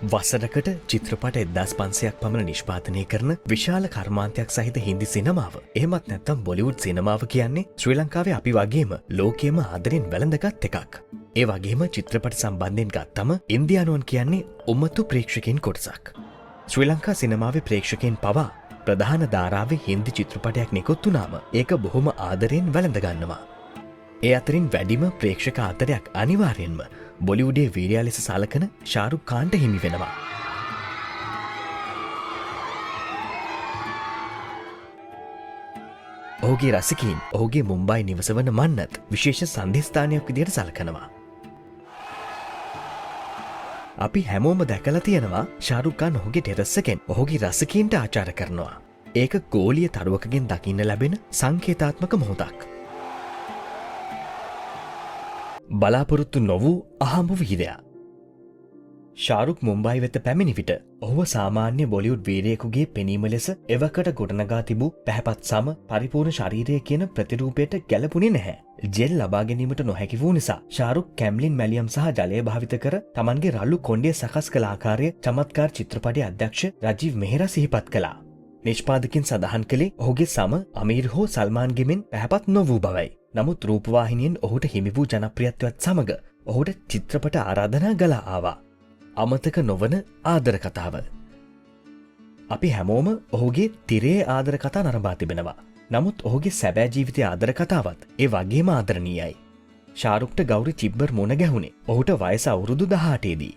වසරකට චිත්‍රපට 1500ක් පමණ නිෂ්පාදනය කරන විශාල කර්මාන්තයක් සහිත හින්දි සිනමාව. එහෙමත් නැත්නම් බොලිවුඩ් සිනමාව කියන්නේ ශ්‍රී ලංකාවේ අපි වගේම ලෝකයේම ආදරෙන් වැළඳගත් එකක්. ඒ වගේම චිත්‍රපට සම්බන්ධයෙන් ගත්තම ඉන්දියානුවන් කියන්නේ උමතු ප්‍රේක්ෂකයන් කොටසක්. ශ්‍රී ලංකා සිනමාවේ ප්‍රේක්ෂකයන් පවා ප්‍රධාන ධාරාවේ හින්දි චිත්‍රපටයක් නිකුත් වුණාම ඒක බොහොම ආදරෙන් වැළඳ ගන්නවා. ඒ අතරින් වැඩිම ප්‍රේක්ෂක ආදරයක් අනිවාර්යෙන්ම බොලිවුඩේ වීරයා ලෙස සලකන ශාරුක් ඛාන්ට හිමි වෙනවා. ඔහුගේ රසිකයින් ඔහුගේ මුම්බයි නිවස වන මන්නත් විශේෂ සංදේශස්ථානයක් විදිහට සලකනවා. අපි හැමෝම දැකලා තියෙනවා ශාරුක් ඛාන් ඔහුගේ ටෙරස් එකෙන් ඔහුගේ රසිකයින්ට ආචාර කරනවා. ඒක ගෝලීය තරුවකගෙන් දකින්න ලැබෙන සංකේතාත්මක මොහොතක්. බලාපොරොත්තු නොවූ අහඹු වීරයා. ශාරුක් මුම්බයි වෙත පැමිණි විට ඔහුව සාමාන්‍ය බොලිවුඩ් වීරයෙකුගේ පෙනීම ලෙස එවකට ගොඩනගා තිබූ පැහැපත් සම පරිපූර්ණ ශරීරය කියන ප්‍රතිරූපයට ගැලපුණේ නැහැ. ජෙල් ලබා ගැනීමට නොහැකි වූ නිසා ශාරුක් කැම්ලින් මැලියම් සහ ජලය භාවිත කර තමන්ගේ රළු කොණ්ඩය සකස් කළ ආකාරය චමත්කාර චිත්‍රපටයේ අධ්‍යක්ෂ රජීව් මෙහෙරා සිහිපත් කළා. නිෂ්පාදකින් සඳහන් කළේ ඔහුගේ සම අමීර් හෝ සල්මාන්ගේ මෙන් පැහැපත් නොවූ බවයි. නමුත් රූපවාහිනියෙන් ඔහුට හිමි වූ ජනප්‍රියත්වයත් සමග ඔහුට චිත්‍රපට ආරාධනා ගලා ආවා. අමතක නොවන ආදර කතාව. අපි හැමෝම ඔහුගේ තිරේ ආදර කතා නරඹා තිබෙනවා. නමුත් ඔහුගේ සැබෑ ජීවිතයේ ආදර කතාවත් ඒ වගේම ආදරණීයයි. ශාරුක්ට ගෞරි චිබ්බර් මුණ ගැහුණේ ඔහුට වයස අවුරුදු 18 දී.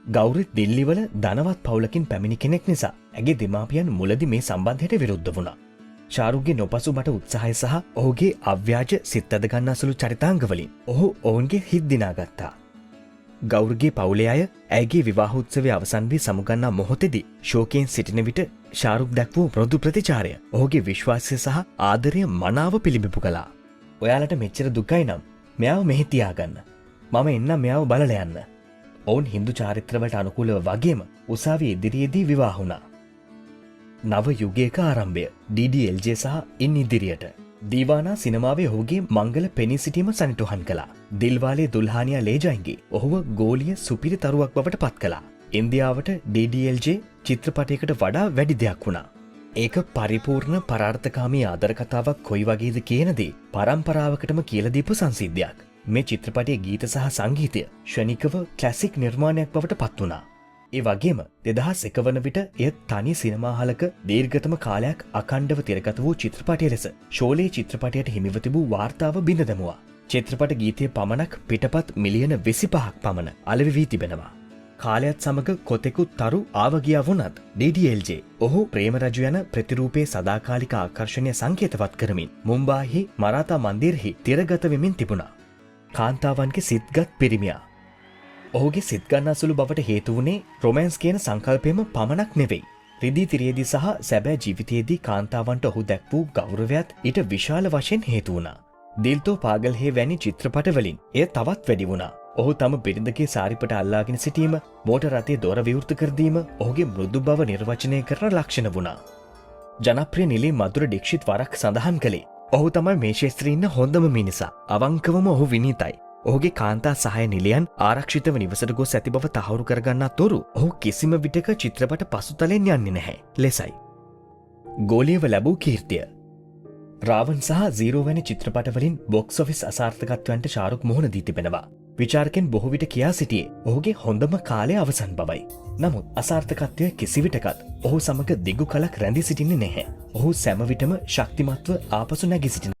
ගෞරිත් දිල්ලිවල ධනවත් පවුලකින් පැමිණි කෙනෙක් නිසා ඇගේ දෙමාපියන් මුලදී මේ සම්බන්ධයට විරුද්ධ වුණා. ශාරුක්ගේ නොපසුබට උත්සාහය සහ ඔහුගේ අව්‍යාජ සිත් ඇද ගන්නාසුළු චරිතාංගවලින් ඔහු ඔවුන්ගේ හිත් දිනාගත්තා. ගෞරගේ පවුලේ අය ඇයගේ විවාහ උත්සවය අවසන් වී සමුගන්නා මොහොතේදී ශෝකයෙන් සිටින විට ශාරුක් දැක්වූ මෘදු ප්‍රතිචාරය ඔහුගේ විශ්වාසය සහ ආදරය මනාව පිළිබිඹු කළා. ඔයාලට මෙච්චර දුකයි නම් මෙයාව මෙහි තියාගන්න. මම එන්නම් මෙයාව බලලා යන්න. ඔවුන් හින්දු චාරිත්‍රවලට අනුකූලව වගේම උසාවියේ ඉදිරියේදී විවාහ වුණා. නව යුගයක ආරම්භය DDLJ සහ ඉන් ඉදිරියට දීවානා සිනමාවේ ඔහුගේ මංගල පෙනී සිටීම සනිටුහන් කළා. දිල්වාලේ දුල්හානියා ලේජයින්ගේ ඔහුව ගෝලීය සුපිරි තරුවක් බවට පත් කළා. ඉන්දියාවට DDLJ චිත්‍රපටයකට වඩා වැඩි දෙයක් වුණා. ඒක පරිපූර්ණ පරාර්ථකාමී ආදර කතාවක් කොයි වගේද කියන දේ පරම්පරාවකටම කියලා දීපු සංසිද්ධියක්. මේ චිත්‍රපටයේ ගීත සහ සංගීතය ශනිකව ක්ලාසික් නිර්මාණයක් බවට පත් වුණා. ඒ වගේම 2001 වන විට එය තනි සිනමාහලක දීර්ඝතම කාලයක් අඛණ්ඩව තිරගත වූ චිත්‍රපටය ලෙස ශෝලේ චිත්‍රපටයට හිමිව තිබූ වාර්තාව බිඳ දැමුවා. චිත්‍රපට ගීතයේ පමණක් පිටපත් මිලියන 25ක් පමණ අලෙවි වී තිබෙනවා. කාලයත් සමග කොතෙකුත් තරු ආවගියා වුණත් DDLJ ඔහු ප්‍රේම රජු යන ප්‍රතිරූපයේ සදාකාලික ආකර්ෂණය සංකේතවත් කරමින් මුම්බායිහි මරාතා මන්දිරෙහි තිරගත වෙමින් තිබුණා. කාන්තාවන්ගේ සිත්ගත් පිරිමියා. ඔහුගේ සිත් ගන්නාසුළු බවට හේතු වුණේ රොමෑන්ස් කියන සංකල්පයම පමණක් නෙවෙයි. රිදී තිරයේදී සහ සැබෑ ජීවිතයේදී කාන්තාවන්ට ඔහු දැක් වූ ගෞරවයත් ඊට විශාල වශයෙන් හේතු වුණා. දිල් තෝ පාගල් හේ වැනි චිත්‍රපටවලින් එය තවත් වැඩි වුණා. ඔහු තම බිරිඳගේ සාරිපට අල්ලාගෙන සිටීම, මෝටර් රථයේ දොර විවෘත කර දීම ඔහුගේ මෘදු බව නිර්වචනය කරන ලක්ෂණ වුණා. ජනප්‍රිය නිලී මధుර ඩික්ෂිත් වරක් සඳහන් කළේ ඔහු තමයි මේ ශාස්ත්‍රයේ ඉන්න හොඳම මිනිසා. අවංකවම ඔහු විනීතයි. ඔහුගේ කාන්තා සහය නිලයන් ආරක්ෂිතව නිවසට ගොස් ඇති බව තහවුරු කරගන්නා තොරු ඔහු කිසිම විටක චිත්‍රපට පසුතලෙන් යන්නේ නැහැ ලෙසයි. ගෝලීයව ලැබූ කීර්තිය. රාවන් සහ සීරෝ වැනි චිත්‍රපටවලින් බොක්ස් ඔෆිස් අසාර්ථකත්වයන්ට ශාරුක් මුහුණ දී තිබෙනවා. විචාරකයන් බොහෝ විට කියා සිටියේ ඔහුගේ හොඳම කාලය අවසන් බවයි. නමුත් අසාර්ථකත්වය කිසිවිටකත් ඔහු සමග දිගු කලක් රැඳී සිටින්නේ නැහැ. ඔහු සෑම විටම ශක්තිමත්ව ආපසු නැගී සිටින